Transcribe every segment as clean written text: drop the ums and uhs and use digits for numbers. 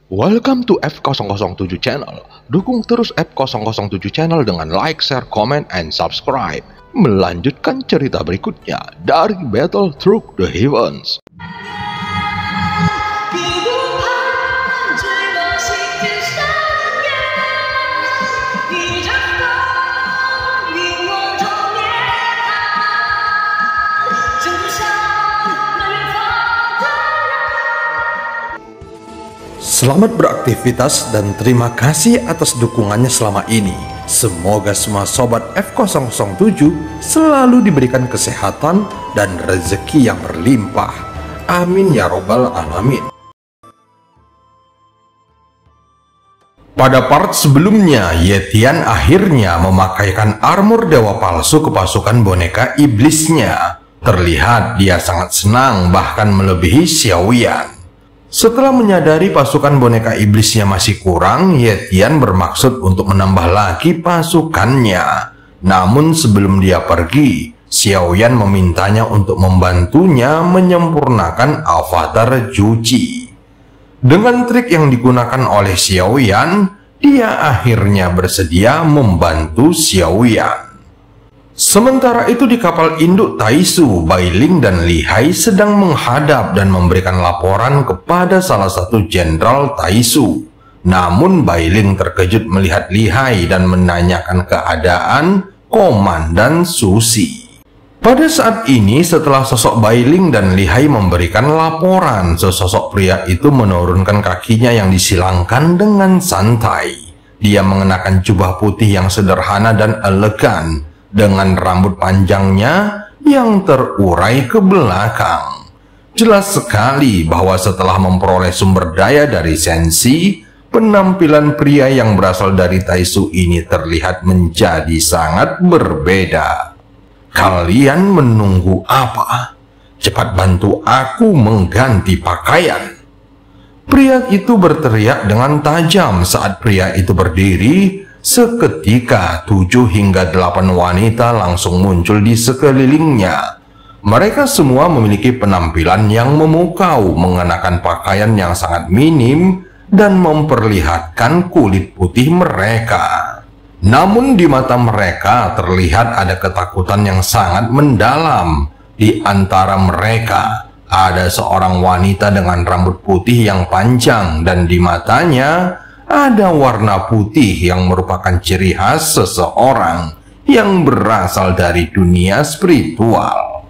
Welcome to F007 Channel. Dukung terus F007 Channel dengan like, share, comment, and subscribe. Melanjutkan cerita berikutnya dari Battle Through the Heavens. Selamat beraktivitas dan terima kasih atas dukungannya selama ini. Semoga semua sobat F007 selalu diberikan kesehatan dan rezeki yang berlimpah. Amin ya robbal alamin. Pada part sebelumnya, Yetian akhirnya memakaikan armor dewa palsu ke pasukan boneka iblisnya. Terlihat dia sangat senang, bahkan melebihi Xiaoyan. Setelah menyadari pasukan boneka iblisnya masih kurang, Yetian bermaksud untuk menambah lagi pasukannya. Namun sebelum dia pergi, Xiaoyan memintanya untuk membantunya menyempurnakan avatar Juji. Dengan trik yang digunakan oleh Xiaoyan, dia akhirnya bersedia membantu Xiaoyan. Sementara itu di kapal induk Taisu, Bailing dan Lihai sedang menghadap dan memberikan laporan kepada salah satu jenderal Taisu. Namun Bailing terkejut melihat Lihai dan menanyakan keadaan Komandan Susi. Pada saat ini setelah sosok Bailing dan Lihai memberikan laporan, sesosok pria itu menurunkan kakinya yang disilangkan dengan santai. Dia mengenakan jubah putih yang sederhana dan elegan, dengan rambut panjangnya yang terurai ke belakang. Jelas sekali bahwa setelah memperoleh sumber daya dari Sensi, penampilan pria yang berasal dari Taisu ini terlihat menjadi sangat berbeda. Kalian menunggu apa? Cepat bantu aku mengganti pakaian. Pria itu berteriak dengan tajam. Saat pria itu berdiri, seketika 7 hingga 8 wanita langsung muncul di sekelilingnya. Mereka semua memiliki penampilan yang memukau, mengenakan pakaian yang sangat minim dan memperlihatkan kulit putih mereka. Namun di mata mereka terlihat ada ketakutan yang sangat mendalam. Di antara mereka ada seorang wanita dengan rambut putih yang panjang dan di matanya ada warna putih yang merupakan ciri khas seseorang yang berasal dari dunia spiritual.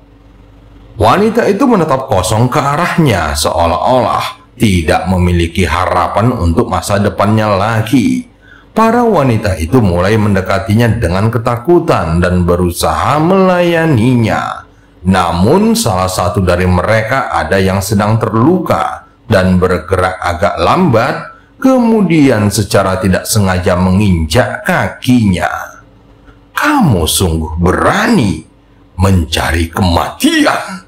Wanita itu menatap kosong ke arahnya seolah-olah tidak memiliki harapan untuk masa depannya lagi. Para wanita itu mulai mendekatinya dengan ketakutan dan berusaha melayaninya. Namun salah satu dari mereka ada yang sedang terluka dan bergerak agak lambat, kemudian secara tidak sengaja menginjak kakinya. Kamu sungguh berani mencari kematian.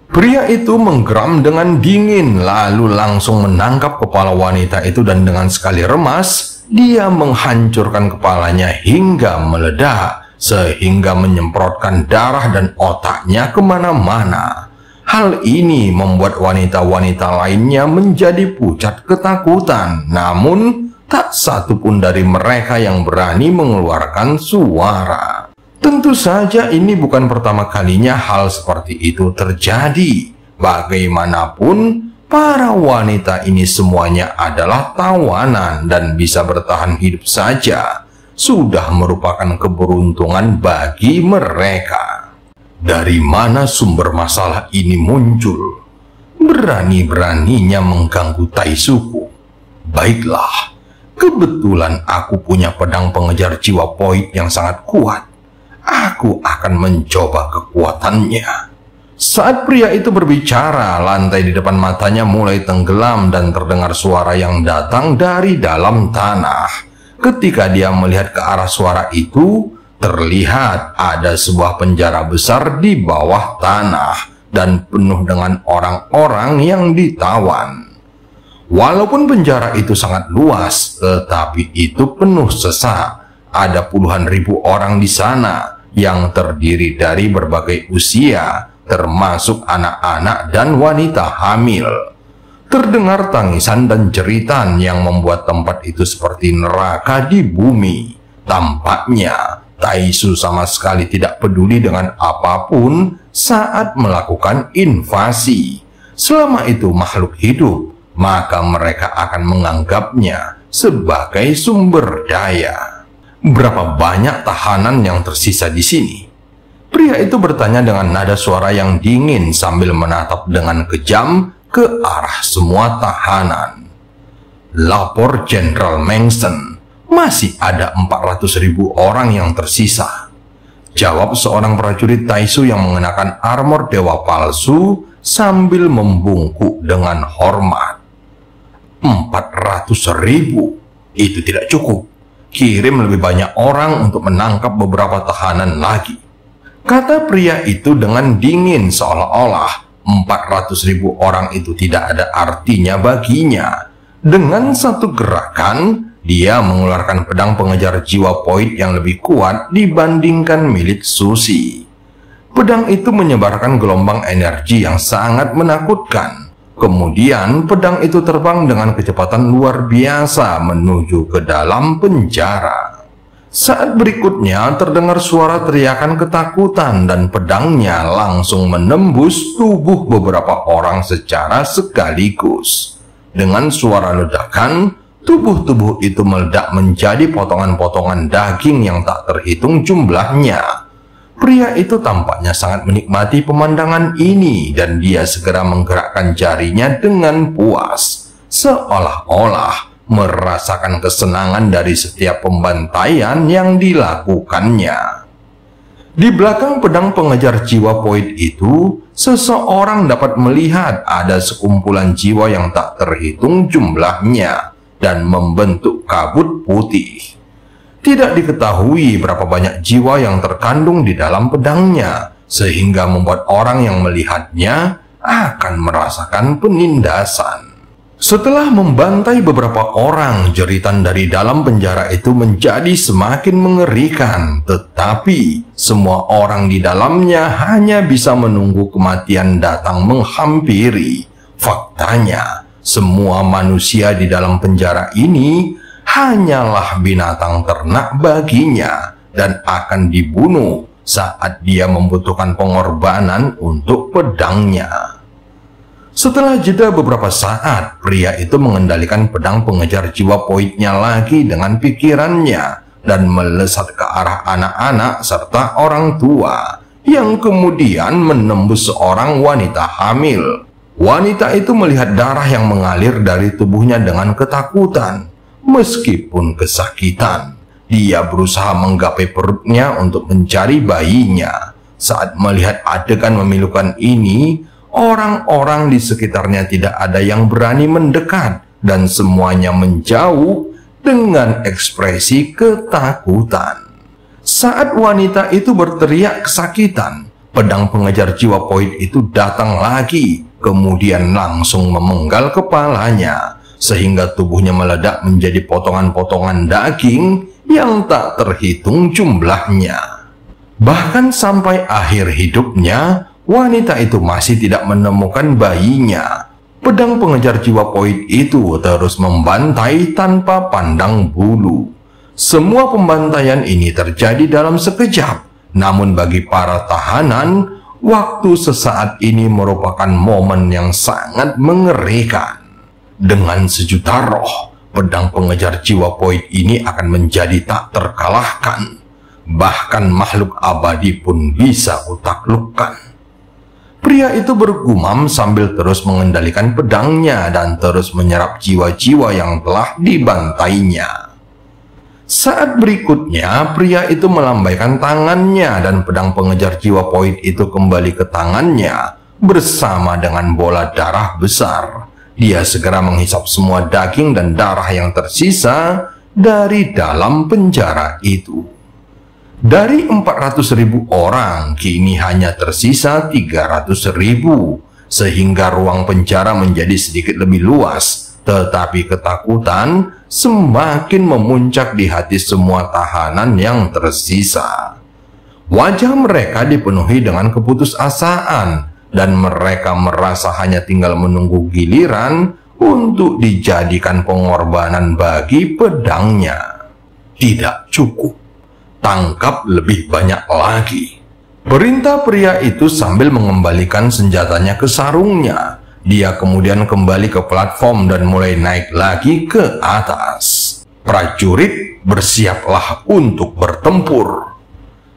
Pria itu menggeram dengan dingin, lalu langsung menangkap kepala wanita itu dan dengan sekali remas, dia menghancurkan kepalanya hingga meledak, sehingga menyemprotkan darah dan otaknya kemana-mana. Hal ini membuat wanita-wanita lainnya menjadi pucat ketakutan. Namun, tak satu pun dari mereka yang berani mengeluarkan suara. Tentu saja ini bukan pertama kalinya hal seperti itu terjadi. Bagaimanapun, para wanita ini semuanya adalah tawanan dan bisa bertahan hidup saja. Sudah merupakan keberuntungan bagi mereka. Dari mana sumber masalah ini muncul? Berani-beraninya mengganggu Taisuku. Baiklah, kebetulan aku punya pedang pengejar jiwa Poid yang sangat kuat. Aku akan mencoba kekuatannya. Saat pria itu berbicara, lantai di depan matanya mulai tenggelam dan terdengar suara yang datang dari dalam tanah. Ketika dia melihat ke arah suara itu, terlihat ada sebuah penjara besar di bawah tanah dan penuh dengan orang-orang yang ditawan. Walaupun penjara itu sangat luas, tetapi itu penuh sesak. Ada puluhan ribu orang di sana yang terdiri dari berbagai usia, termasuk anak-anak dan wanita hamil. Terdengar tangisan dan jeritan yang membuat tempat itu seperti neraka di bumi. Tampaknya Taisu sama sekali tidak peduli dengan apapun saat melakukan invasi. Selama itu makhluk hidup, maka mereka akan menganggapnya sebagai sumber daya. Berapa banyak tahanan yang tersisa di sini? Pria itu bertanya dengan nada suara yang dingin sambil menatap dengan kejam ke arah semua tahanan. Lapor Jenderal Mengsen, masih ada 400.000 orang yang tersisa. Jawab seorang prajurit Taisu yang mengenakan armor dewa palsu sambil membungkuk dengan hormat. 400.000, itu tidak cukup. Kirim lebih banyak orang untuk menangkap beberapa tahanan lagi, kata pria itu dengan dingin, seolah-olah 400.000 orang itu tidak ada artinya baginya. Dengan satu gerakan, dia mengeluarkan pedang pengejar jiwa Poid yang lebih kuat dibandingkan milik Susi. Pedang itu menyebarkan gelombang energi yang sangat menakutkan. Kemudian pedang itu terbang dengan kecepatan luar biasa menuju ke dalam penjara. Saat berikutnya terdengar suara teriakan ketakutan dan pedangnya langsung menembus tubuh beberapa orang secara sekaligus. Dengan suara ledakan, tubuh-tubuh itu meledak menjadi potongan-potongan daging yang tak terhitung jumlahnya. Pria itu tampaknya sangat menikmati pemandangan ini dan dia segera menggerakkan jarinya dengan puas, seolah-olah merasakan kesenangan dari setiap pembantaian yang dilakukannya. Di belakang pedang pengejar jiwa Poid itu, seseorang dapat melihat ada sekumpulan jiwa yang tak terhitung jumlahnya dan membentuk kabut putih. Tidak diketahui berapa banyak jiwa yang terkandung di dalam pedangnya, sehingga membuat orang yang melihatnya akan merasakan penindasan. Setelah membantai beberapa orang, jeritan dari dalam penjara itu menjadi semakin mengerikan. Tetapi semua orang di dalamnya hanya bisa menunggu kematian datang menghampiri. Faktanya, semua manusia di dalam penjara ini hanyalah binatang ternak baginya dan akan dibunuh saat dia membutuhkan pengorbanan untuk pedangnya. Setelah jeda beberapa saat, pria itu mengendalikan pedang pengejar jiwa Poidnya lagi dengan pikirannya dan melesat ke arah anak-anak serta orang tua yang kemudian menembus seorang wanita hamil. Wanita itu melihat darah yang mengalir dari tubuhnya dengan ketakutan. Meskipun kesakitan, dia berusaha menggapai perutnya untuk mencari bayinya. Saat melihat adegan memilukan ini, orang-orang di sekitarnya tidak ada yang berani mendekat dan semuanya menjauh dengan ekspresi ketakutan. Saat wanita itu berteriak kesakitan, pedang pengejar jiwa Poid itu datang lagi, kemudian langsung memenggal kepalanya, sehingga tubuhnya meledak menjadi potongan-potongan daging yang tak terhitung jumlahnya. Bahkan sampai akhir hidupnya, wanita itu masih tidak menemukan bayinya. Pedang pengejar jiwa Poid itu terus membantai tanpa pandang bulu. Semua pembantaian ini terjadi dalam sekejap. Namun bagi para tahanan, waktu sesaat ini merupakan momen yang sangat mengerikan. Dengan sejuta roh, pedang pengejar jiwa Poid ini akan menjadi tak terkalahkan. Bahkan makhluk abadi pun bisa kutaklukkan. Pria itu bergumam sambil terus mengendalikan pedangnya dan terus menyerap jiwa-jiwa yang telah dibantainya. Saat berikutnya, pria itu melambaikan tangannya dan pedang pengejar jiwa Poid itu kembali ke tangannya bersama dengan bola darah besar. Dia segera menghisap semua daging dan darah yang tersisa dari dalam penjara itu. Dari 400.000 orang, kini hanya tersisa 300.000, sehingga ruang penjara menjadi sedikit lebih luas. Tetapi ketakutan semakin memuncak di hati semua tahanan yang tersisa. Wajah mereka dipenuhi dengan keputusasaan. dan mereka merasa hanya tinggal menunggu giliran untuk dijadikan pengorbanan bagi pedangnya. Tidak cukup, tangkap lebih banyak lagi, perintah pria itu sambil mengembalikan senjatanya ke sarungnya. Dia kemudian kembali ke platform dan mulai naik lagi ke atas. Prajurit, bersiaplah untuk bertempur.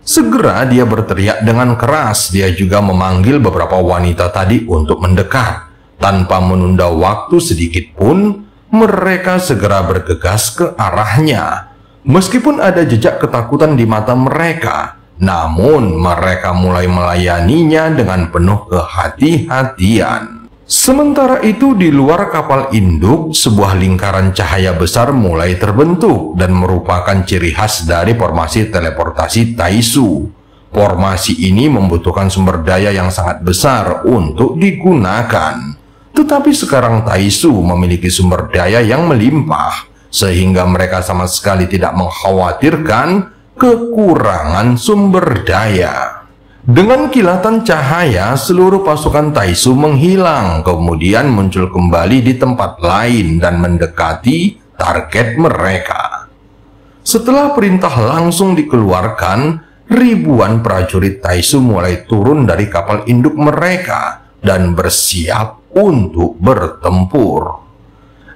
Segera dia berteriak dengan keras. Dia juga memanggil beberapa wanita tadi untuk mendekat. Tanpa menunda waktu sedikit pun, mereka segera bergegas ke arahnya. Meskipun ada jejak ketakutan di mata mereka, namun mereka mulai melayaninya dengan penuh kehati-hatian. Sementara itu di luar kapal induk, sebuah lingkaran cahaya besar mulai terbentuk dan merupakan ciri khas dari formasi teleportasi Taisu. Formasi ini membutuhkan sumber daya yang sangat besar untuk digunakan. Tetapi sekarang Taisu memiliki sumber daya yang melimpah, sehingga mereka sama sekali tidak mengkhawatirkan kekurangan sumber daya. Dengan kilatan cahaya, seluruh pasukan Taisu menghilang, kemudian muncul kembali di tempat lain dan mendekati target mereka. Setelah perintah langsung dikeluarkan, ribuan prajurit Taisu mulai turun dari kapal induk mereka dan bersiap untuk bertempur.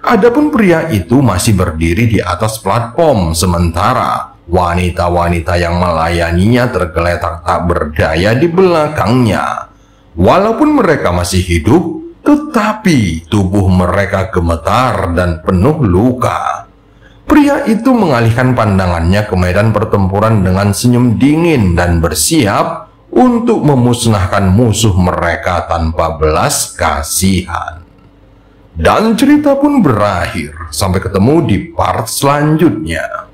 Adapun pria itu masih berdiri di atas platform, sementara wanita-wanita yang melayaninya tergeletak tak berdaya di belakangnya. Walaupun mereka masih hidup, tetapi tubuh mereka gemetar dan penuh luka. Pria itu mengalihkan pandangannya ke medan pertempuran dengan senyum dingin dan bersiap untuk memusnahkan musuh mereka tanpa belas kasihan. Dan cerita pun berakhir. Sampai ketemu di part selanjutnya.